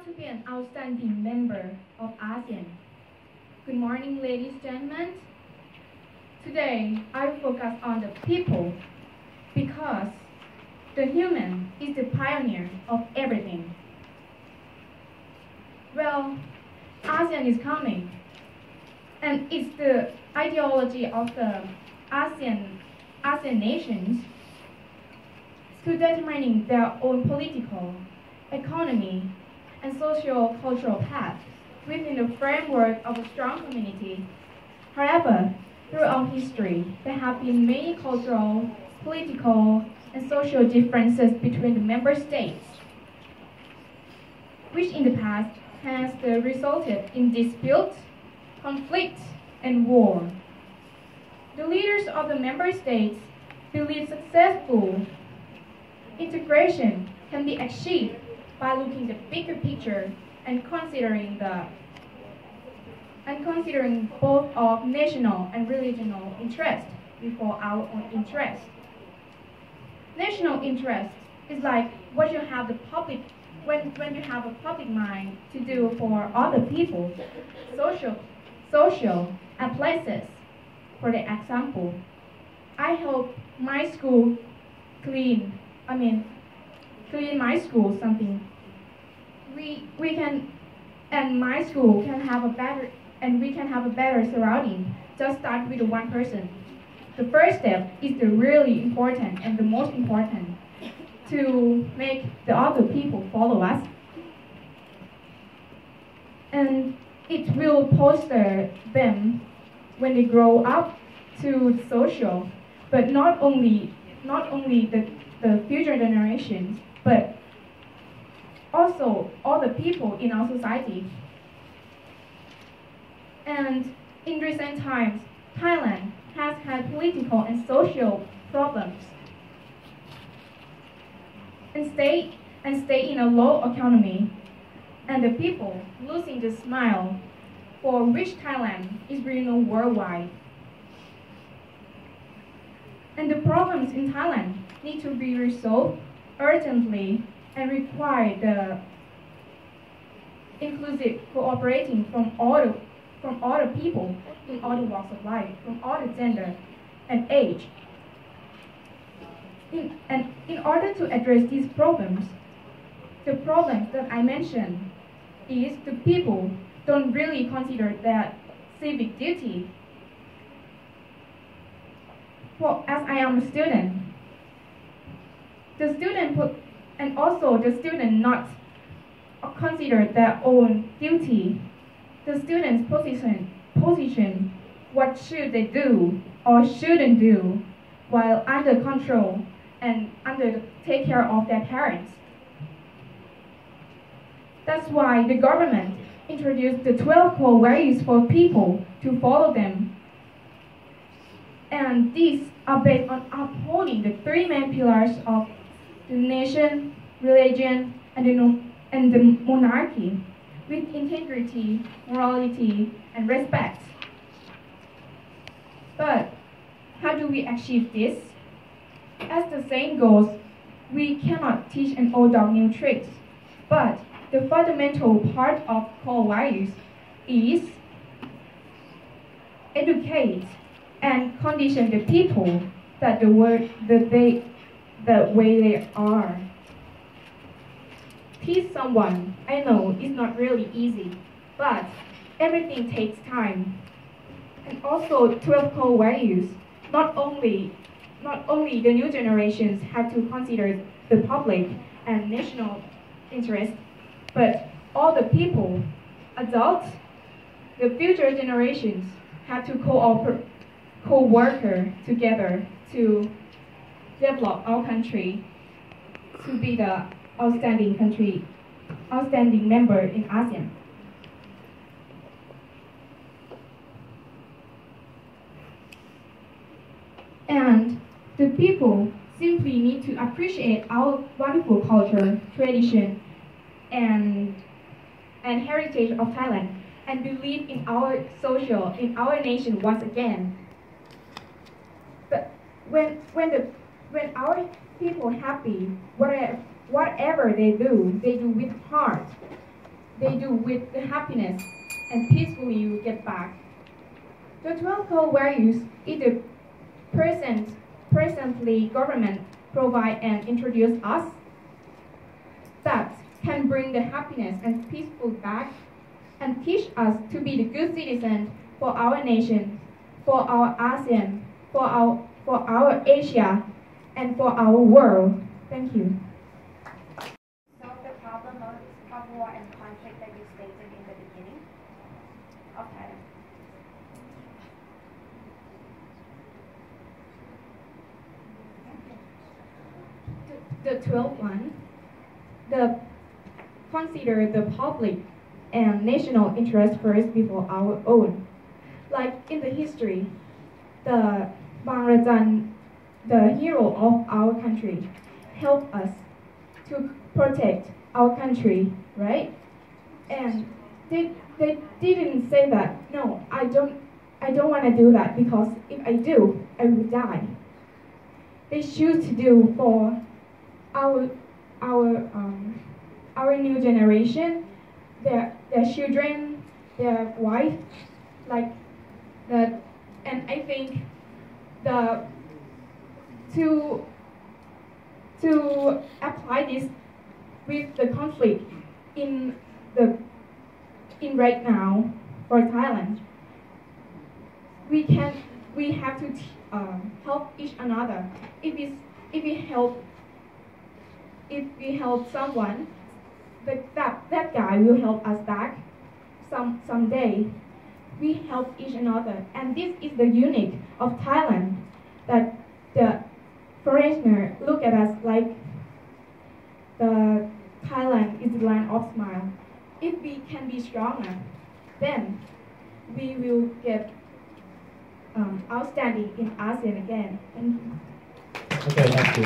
to be an outstanding member of ASEAN. Good morning, ladies and gentlemen. Today, I will focus on the people because the human is the pioneer of everything. Well, ASEAN is coming, and it's the ideology of the ASEAN nations to determining their own political, economy, and socio-cultural path within the framework of a strong community. However, throughout history, there have been many cultural, political, and social differences between the member states, which in the past has resulted in dispute, conflict, and war. The leaders of the member states believe successful integration can be achieved by looking at the bigger picture and considering both of national and regional interest before our own interest. National interest is like what you have the public when you have a public mind to do for other people, social and places. For the example, I hope my school clean my school something. We can and my school can have a better and we can have a better surrounding. Just start with one person. The first step is the really important and the most important to make the other people follow us. And it will foster them when they grow up to social, but not only the future generations, but also all the people in our society. And in recent times, Thailand has had political and social problems and stay in a low economy, and the people losing the smile for which Thailand is renowned worldwide. And the problems in Thailand need to be resolved urgently and require the inclusive cooperating from all the people in all the walks of life, from all the gender and age. In order to address these problems, the problems that I mentioned is the people don't really consider their civic duty. As I am a student, the student not consider their own duty. The student's position, what should they do or shouldn't do while under control and under the take care of their parents. That's why the government introduced the 12 core values for people to follow them. And these are based on upholding the three main pillars of the nation, religion, and the monarchy with integrity, morality, and respect. But how do we achieve this? As the saying goes, we cannot teach an old dog new tricks, but the fundamental part of core values is educate and condition the people that the way they are. Teach someone, I know it's not really easy, but everything takes time. And also 12 core values, not only the new generations have to consider the public and national interest, but all the people, adults, the future generations have to co-work together to develop our country to be the outstanding member in ASEAN. And the people simply need to appreciate our wonderful culture, tradition, and heritage of Thailand, and believe in our nation once again. But when our people happy, whatever they do with heart. they do with the happiness and peacefully you get back. The 12 core values is the presently government provide and introduce us that can bring the happiness and peaceful back and teach us to be the good citizen for our nation, for our ASEAN, for our Asia, and for our world. Thank you. Solve the problem of war and conflict that you stated in the beginning of Thailand. The 12th one, consider the public and national interest first before our own. Like in the history, the Bangladesh, the hero of our country, helped us to protect our country, right? And they didn't say that, no, I don't want to do that because if I do, I will die. They choose to do for our new generation, their children, their wife, like that. And I think to apply this with the conflict in right now for Thailand, we have to help each another. If we help someone, that guy will help us back someday. We help each another, and this is the unique of Thailand, that the foreigner look at us like the Thailand is the land of smile. If we can be stronger, then we will get outstanding in ASEAN again. Thank you. Okay, thank you.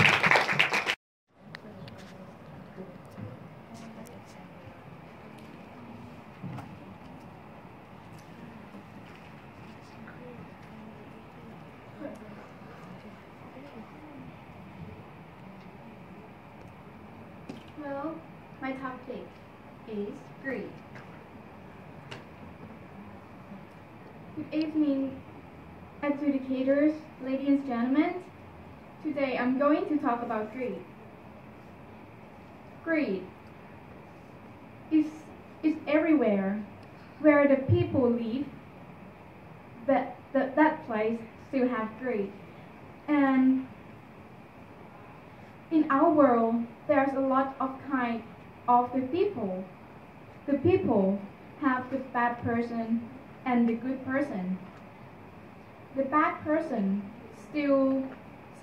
Well, my topic is greed. Good evening, adjudicators, ladies and gentlemen. Today I'm going to talk about greed. Greed is everywhere. Where the people live, that place still have greed. And in our world, there's a lot of kind of the people. The people have the bad person and the good person. The bad person still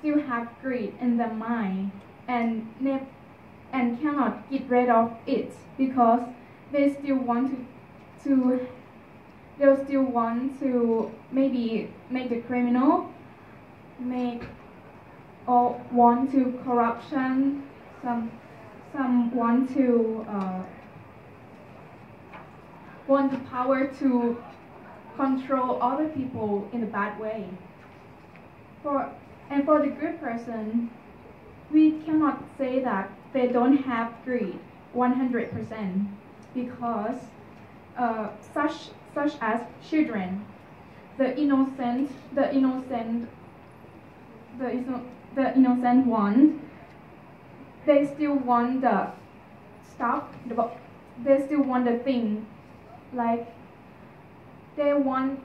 have greed in their mind and cannot get rid of it because they still want to maybe make the criminal, or want to corruption, some want to want the power to control other people in a bad way. For the good person, we cannot say that they don't have greed 100% because such as children, the innocent one, they still want the stuff, they still want the thing, like they want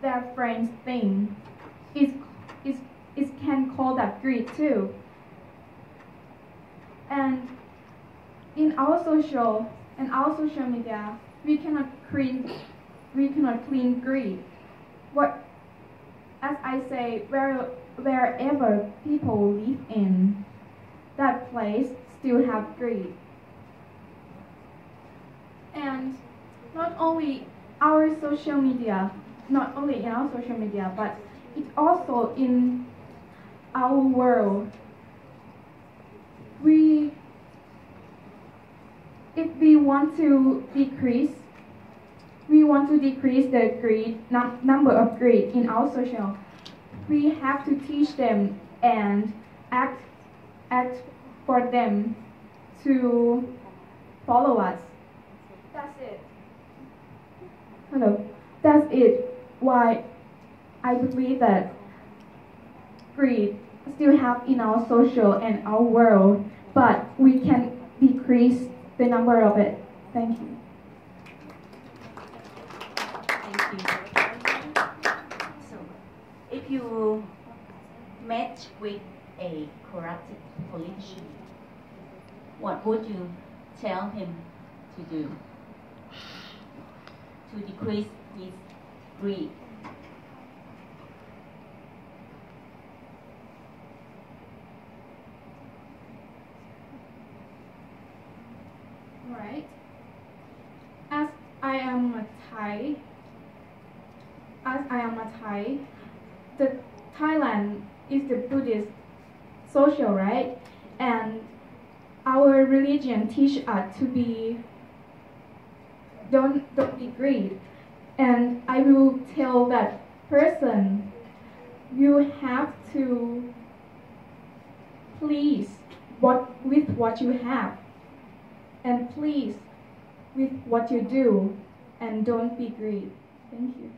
their friend's thing. It can call that greed too. And in our social media, we cannot clean greed. As I say, wherever people live in, that place still have greed. And not only in our social media, but it's also in our world. If we want to decrease the greed, number of greed in our social, we have to teach them and act for them to follow us. Hello. That's it. Why I believe that greed still have in our social and our world, but we can decrease the number of it. Thank you. Thank you. So, if you met with a corrupt politician, what would you tell him to do to decrease his greed? Right. As I am a Thai, the Thailand is the Buddhist social, right? And our religion teach us to be don't be greedy. And I will tell that person, you have to please with what you have, and please with what you do, and don't be greedy. Thank you.